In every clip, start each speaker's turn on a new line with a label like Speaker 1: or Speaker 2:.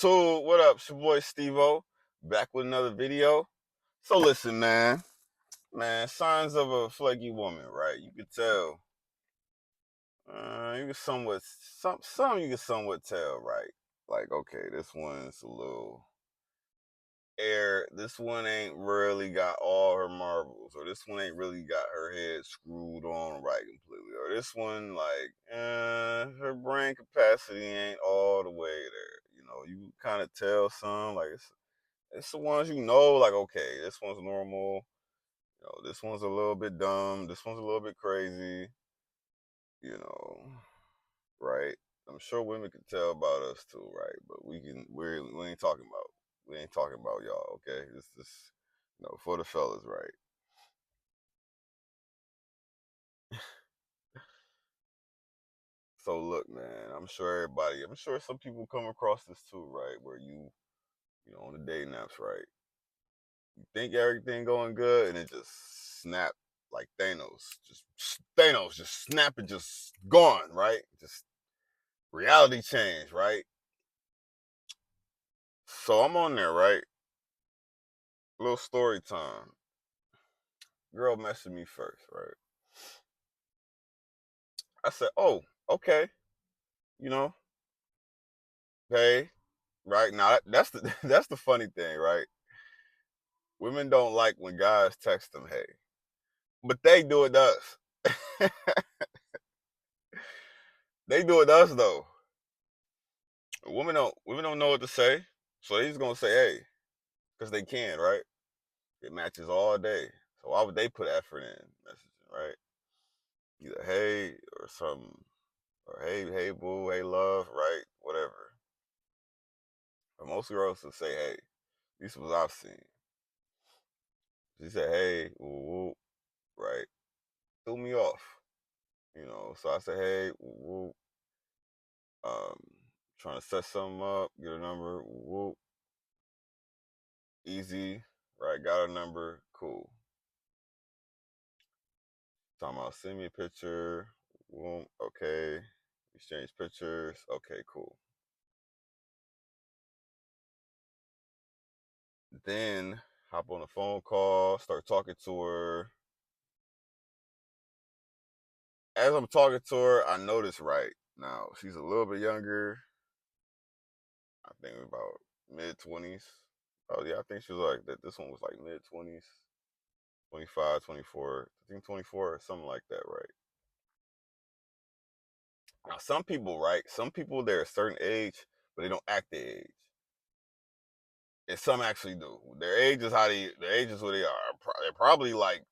Speaker 1: YouTube, what up? It's your boy Stevo, back with another video. So listen, man, signs of a flaky woman, right? You can tell. You can some you can somewhat tell, right? Like, okay, this one's a little air. This one ain't really got all her marbles, or this one ain't really got her head screwed on right completely, or this one her brain capacity ain't all the way there. You kind of tell some like it's the ones like, okay, this one's normal. This one's a little bit dumb. This one's a little bit crazy. You know, right? I'm sure women can tell about us too, right? But we ain't talking about y'all, okay? This is for the fellas, right? So look, man, I'm sure some people come across this too, right? Where on the dating apps, right? You think everything going good, and it just snap like Thanos, just snap and just gone, right? Just reality change, right? So I'm on there, right? Little story time. Girl messaged me first, right? I said, "Oh, okay, you know, hey, right now that's the that's the funny thing, right? Women don't like when guys text them, hey, but they do it to us. They do it to us though. Women don't know what to say, so they just gonna say, hey, because they can, right? It matches all day. So why would they put effort in messaging, right? Either hey or something, or hey boo, hey love, right? Whatever. But most girls will say, hey, this is what I've seen. She said, hey, woo, woo, right? Threw me off. So I said, hey, woo, um, trying to set something up, get a number, woo, easy, right? Got a number, cool. Talking about send me a picture, woo, okay. Exchange pictures, okay, cool. Then hop on a phone call, start talking to her. As I'm talking to her, I notice right now she's a little bit younger. I think about mid 20s. Oh yeah, I think she was like that. This one was like mid 20s, 25, 24. I think 24 or something like that, right? Now some people, right? Some people they're a certain age, but they don't act their age. And some actually do. Their age is what they are. They're probably like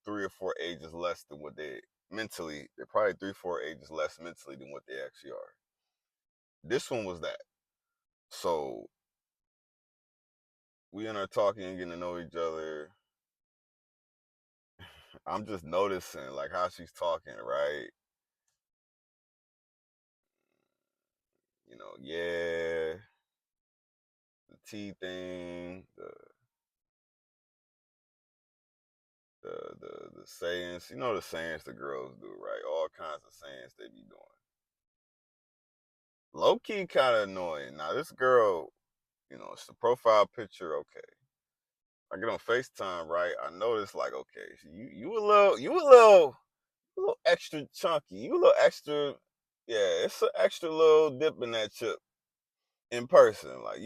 Speaker 1: 3 or 4 ages less than what they mentally. They're probably 3, 4 ages less mentally than what they actually are. This one was that. So we end up talking and getting to know each other. I'm just noticing like how she's talking, right? Yeah, the T thing, the sayings, the sayings the girls do, right? All kinds of sayings they be doing. Low key kind of annoying. Now this girl, it's the profile picture, okay. I get on FaceTime, right? I notice like, okay, you a little extra chunky. You a little extra, yeah. It's an extra little dip in that chip in person. Like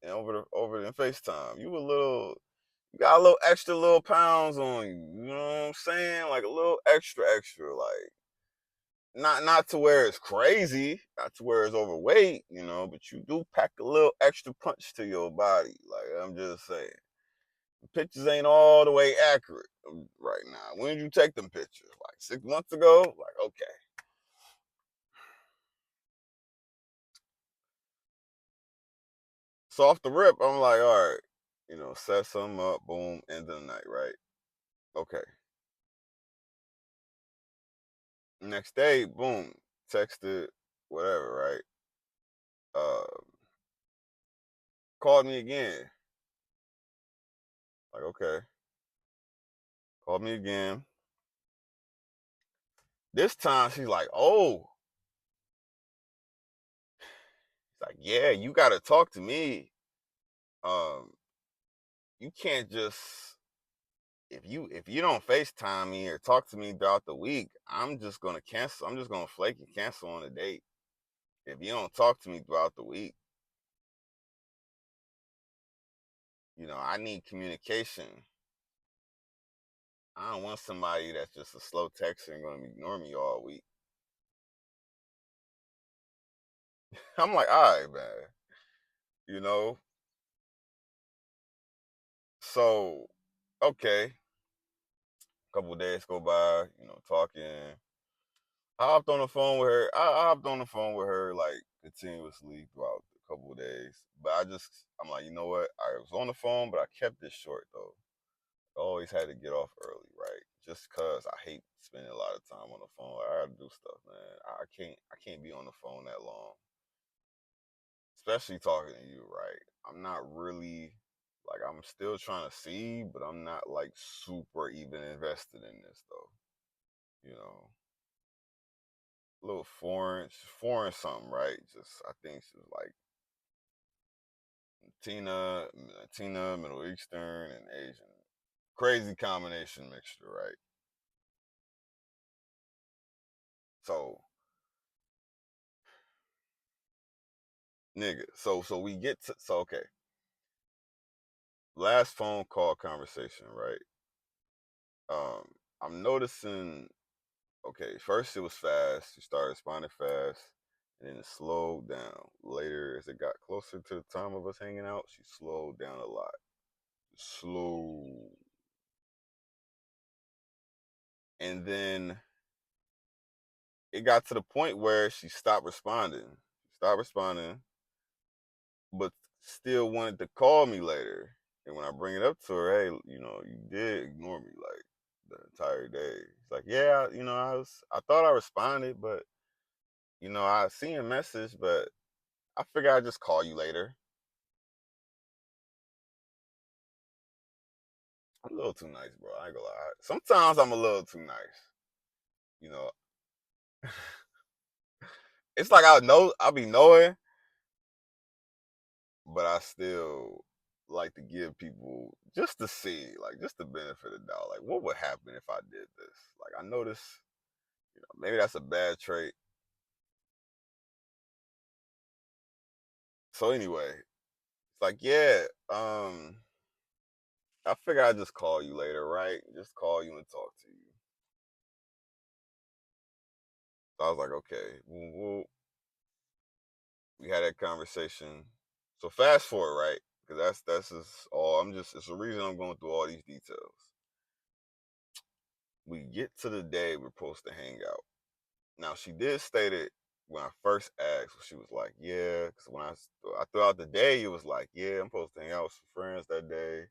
Speaker 1: over the FaceTime, you got a little extra little pounds on you. You know what I'm saying? Like a little extra, like not to where it's crazy, not to where it's overweight, but you do pack a little extra punch to your body. Like I'm just saying. The pictures ain't all the way accurate right now. When did you take them pictures? Like 6 months ago? Like, okay. So off the rip, I'm like, all right, set something up, boom, end of the night, right? Okay. Next day, boom, texted, whatever, right? Called me again. Like, okay. Called me again. This time she's like, oh. It's like, yeah, you gotta talk to me. You can't just if you don't FaceTime me or talk to me throughout the week, I'm just gonna cancel. I'm just gonna flake and cancel on a date. If you don't talk to me throughout the week, I need communication. I don't want somebody that's just a slow texter and gonna ignore me all week. I'm like, all right, man. You know, so okay, a couple of days go by, talking. I hopped on the phone with her. I hopped on the phone with her like continuously throughout a couple of days. But I'm like, you know what? I was on the phone, but I kept it short though. I always had to get off early, right? Just cause I hate spending a lot of time on the phone. Like, I gotta do stuff, man. I can't be on the phone that long, especially talking to you, right? I'm not really like I'm still trying to see, but I'm not like super even invested in this though. You know, a little foreign something, right? Just I think she's like Latina, Middle Eastern, and Asian. Crazy combination mixture, right? So, nigga, so we get to okay. Last phone call conversation, right? Um, I'm noticing. Okay, first it was fast. She started responding fast, and then it slowed down. Later, as it got closer to the time of us hanging out, she slowed down a lot. Slow, and then it got to the point where she stopped responding. She stopped responding, but still wanted to call me later. And when I bring it up to her, hey, you did ignore me like the entire day. It's like, yeah, I thought I responded, but I seen a message, but I figured I'd just call you later. I'm a little too nice, bro. I ain't gonna lie. Sometimes I'm a little too nice. You know, it's like I'll be knowing, but I still like to give people just to see, like just the benefit of the doubt. Like, what would happen if I did this? Like, I know this. Maybe that's a bad trait. So anyway, it's like, yeah, I figure I'd just call you later, right? Just call you and talk to you. So I was like, okay, we had that conversation. So fast forward, right? Because that's just all. It's the reason I'm going through all these details. We get to the day we're supposed to hang out. Now she did state it when I first asked. She was like, "Yeah," because when I throughout the day, it was like, "Yeah, I'm supposed to hang out with some friends that day."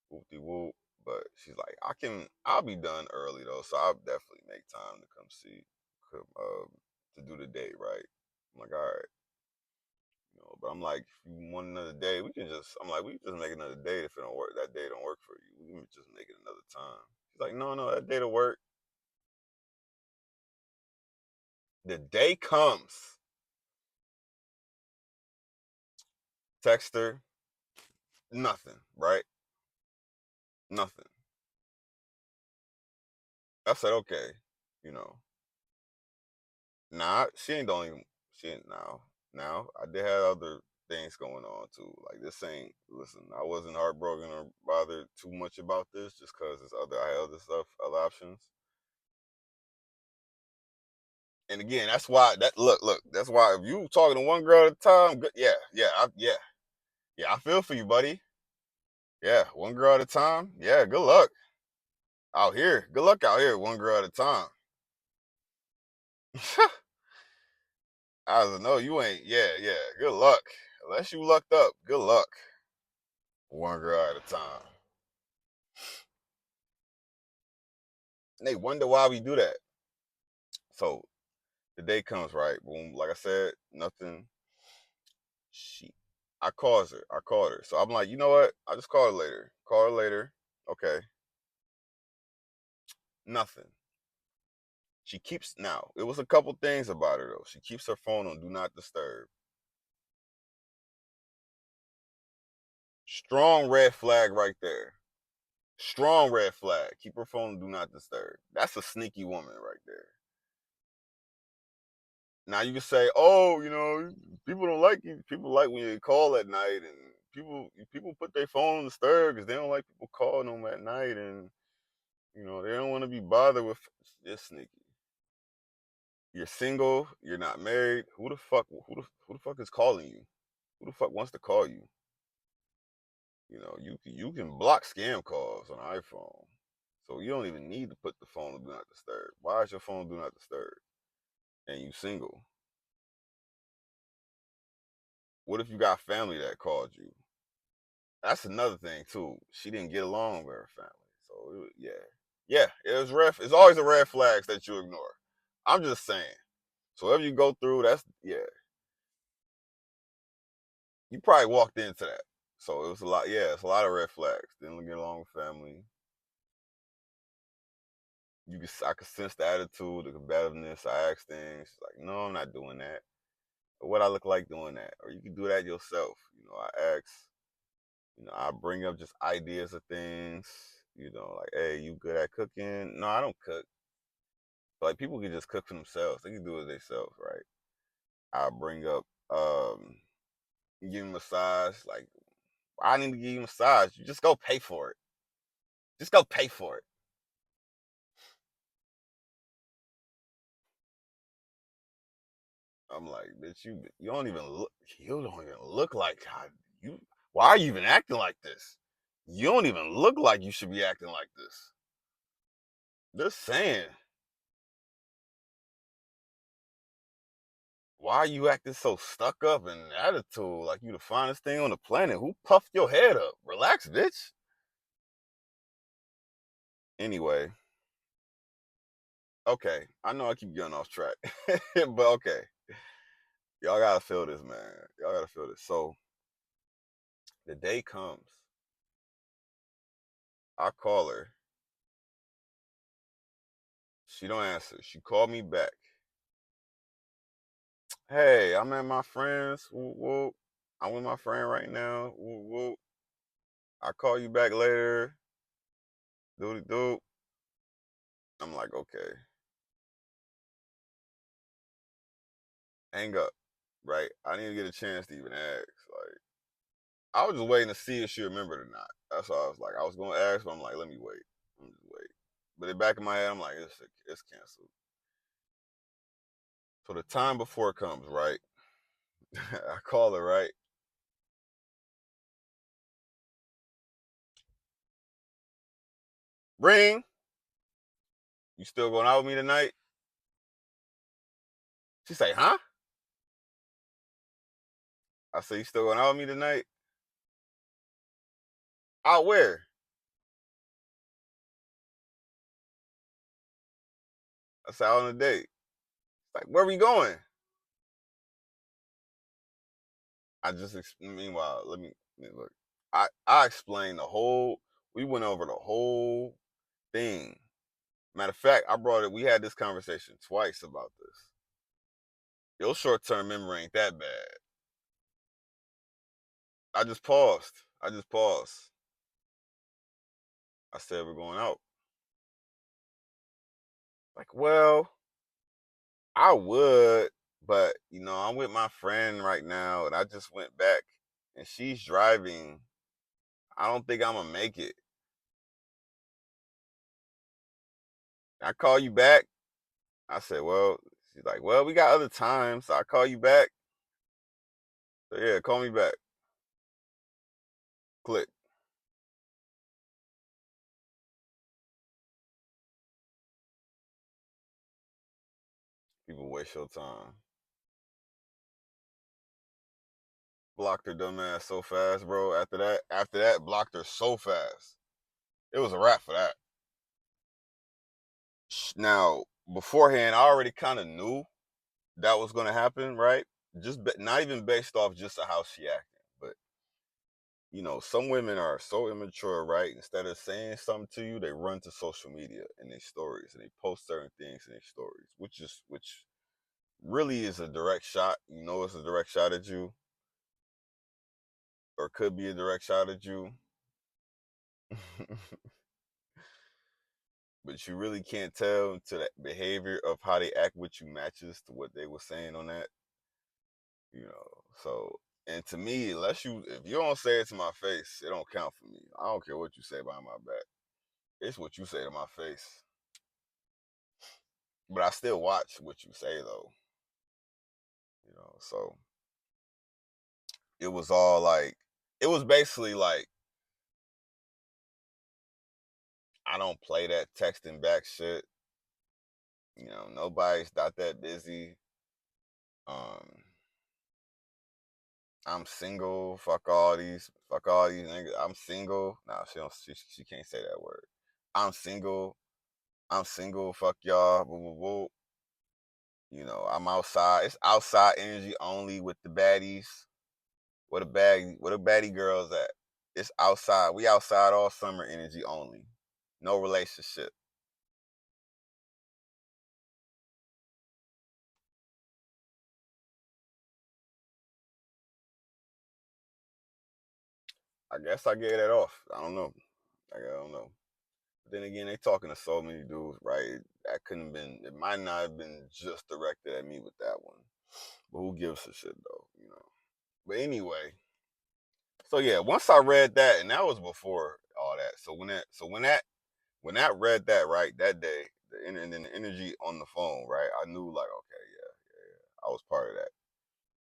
Speaker 1: Whoop de whoop. But she's like, I'll be done early though, so I'll definitely make time to come to do the date, right? I'm like, all right, but I'm like, if you want another day, we can just make another date if it don't work. That day don't work for you. We can just make it another time. She's like, no, that day will work. The day comes. Text her, nothing, right? Nothing. I said, okay, you know, nah, she ain't the only, she ain't now. Now, I did have other things going on too. Like this ain't, listen, I wasn't heartbroken or bothered too much about this just because I had other stuff, other options. And again, that's why look, that's why if you talking to one girl at a time, good, yeah, I feel for you, buddy. Yeah, one girl at a time. Yeah, good luck out here. Good luck out here, one girl at a time. I was like, no, you ain't. Yeah. Good luck. Unless you lucked up, good luck. One girl at a time. And they wonder why we do that. So the day comes, right? Boom. Like I said, nothing. She, I calls her. I called her. So I'm like, you know what? I'll just call her later. Call her later. Okay. Nothing. She keeps now. It was a couple things about her though. She keeps her phone on do not disturb. Strong red flag right there. Strong red flag. Keep her phone on do not disturb. That's a sneaky woman right there. Now you can say, oh, people don't like you. People like when you call at night, and people put their phone on disturb because they don't like people calling them at night, and they don't want to be bothered with. It's sneaky. You're single. You're not married. Who the fuck is calling you? Who the fuck wants to call you? You can block scam calls on iPhone, so you don't even need to put the phone on do not disturb. Why is your phone do not disturb? And you single? What if you got family that called you? That's another thing too. She didn't get along with her family, so yeah. It was red. It's always a red flags that you ignore. I'm just saying. So whatever you go through, that's yeah. You probably walked into that. So it was a lot. Yeah, it's a lot of red flags. Didn't get along with family. I could sense the attitude, the combativeness. I asked things like, no, I'm not doing that. Or what I look like doing that. Or you can do that yourself. I ask. I bring up just ideas of things. Like, hey, you good at cooking? No, I don't cook. Like people can just cook for themselves. They can do it themselves, right? I bring up give me a massage. Like, I need to give you a massage. You just go pay for it. Just go pay for it. I'm like, bitch, you don't even look. You don't even look like how you. Why are you even acting like this? You don't even look like you should be acting like this. Just saying. Why are you acting so stuck up and attitude like you the finest thing on the planet? Who puffed your head up? Relax, bitch. Anyway, okay. I know I keep getting off track, but okay. Y'all gotta feel this, man. Y'all gotta feel this. So the day comes, I call her. She don't answer. She called me back. Hey, I'm at my friend's. Whoop, whoop. I'm with my friend right now. Whoop, whoop. I'll call you back later. Doody doop. I'm like, okay. Hang up. Right? I didn't even get a chance to even ask. Like, I was just waiting to see if she remembered or not. That's all I was like. I was gonna ask, but I'm like, let me wait. Let me just wait. But in the back of my head, I'm like, it's canceled. So the time before it comes, right? I call her, right? Ring. You still going out with me tonight? She say, huh? I say, you still going out with me tonight? Out where? I said, out on a date. Like, where we going? Meanwhile, let me look. I explained the whole, we went over the whole thing. Matter of fact, we had this conversation twice about this. Your short term memory ain't that bad. I just paused. I just paused. I said, we're going out. Like, well, I would, but I'm with my friend right now and I just went back and she's driving. I don't think I'm gonna make it. I call you back. I said, well, she's like, well, we got other times, so I call you back. So yeah, call me back. Click. People waste your time. Blocked her dumb ass so fast, bro. After that, blocked her so fast. It was a wrap for that. Now, beforehand, I already kind of knew that was gonna happen, right? Not even based off just of how she acted, but some women are so immature, right? Instead of saying something to you, they run to social media and their stories and they post certain things in their stories, which really is a direct shot. It's a direct shot at you. or could be a direct shot at you. But you really can't tell until that behavior of how they act with you matches to what they were saying on that, you know. So, and to me, if you don't say it to my face, it don't count for me. I don't care what you say behind my back. It's what you say to my face. But I still watch what you say though, you know. So it was all like, it was basically like, I don't play that texting back shit. You know, nobody's not that busy. Um, I'm single. Fuck all these niggas. I'm single. Nah, she can't say that word. I'm single. I'm single. Fuck y'all. Woo, woo, woo. You know, I'm outside. It's outside energy only with the baddies. Where the baddie girls at? It's outside. We outside all summer energy only. No relationship. I guess I gave that off. I don't know. I don't know. But then again, they talking to so many dudes, right? That couldn't have been. It might not have been just directed at me with that one. But who gives a shit though, you know? But anyway, so yeah, once I read that, and that was before all that. When that read that right that day, and then the energy on the phone, right? I knew like, okay, yeah, I was part of that.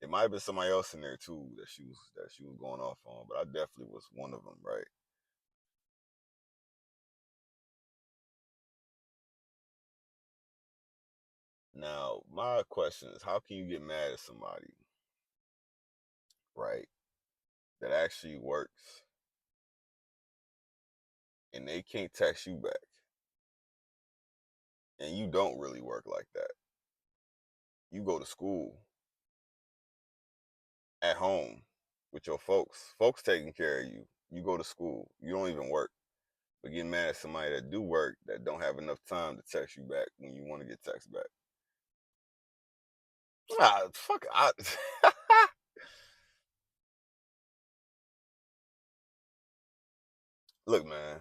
Speaker 1: It might have been somebody else in there too that she was going off on, but I definitely was one of them, right? Now, my question is, how can you get mad at somebody, right, that actually works and they can't text you back, and you don't really work like that? You go to school at home with your folks taking care of you. You go to school, you don't even work, but getting mad at somebody that do work that don't have enough time to text you back when you want to get text back. Ah, fuck. Look, man,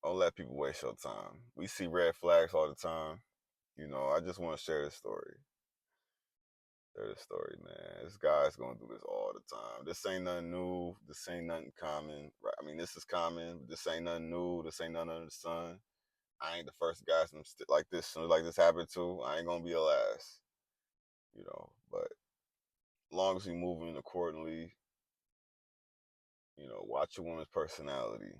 Speaker 1: don't let people waste your time. We see red flags all the time. You know, I just want to share this story. Share this story, man. This guy's gonna do this all the time. This ain't nothing new. This ain't nothing common. Right? I mean, this is common, but this ain't nothing new. This ain't nothing under the sun. I ain't the first guy like this happened to. I ain't gonna be the last. You know, but as long as we moving accordingly, you know, watch a woman's personality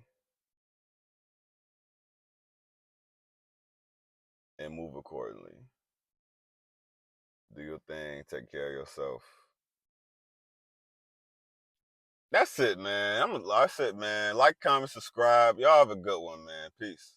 Speaker 1: and move accordingly. Do your thing. Take care of yourself. That's it, man. That's it, man. Like, comment, subscribe. Y'all have a good one, man. Peace.